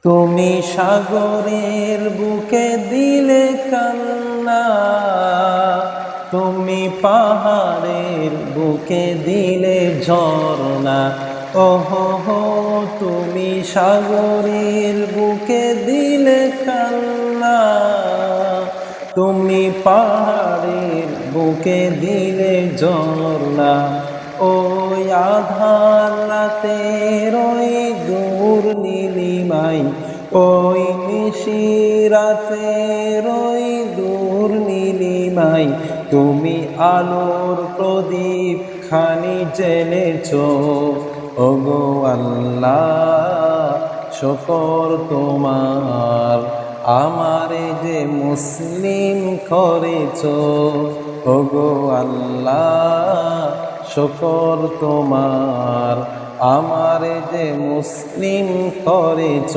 তুমি সাগরের বুকে দিলে কান্না, তুমি পাহাড়ের বুকে দিলে ঝর্ণা। ওহো হো, তুমি সাগরের বুকে দিলে কান্না, তুমি পাহাড়ের বুকে দিলে ঝর্ণা। ওই আধার রাতের ওই দূর নীলিমায়, ওই নিশি রাতের ওই দূর নীলিমায়, তুমি আলোর প্রদীপ খানি জ্বেলেছ। ওগো আল্লাহ, শুকর তোমার, আমারে যে মুসলিম করেছ। ওগো আল্লাহ, শুকর তোমার, আমারে যে মুসলিম করেছ।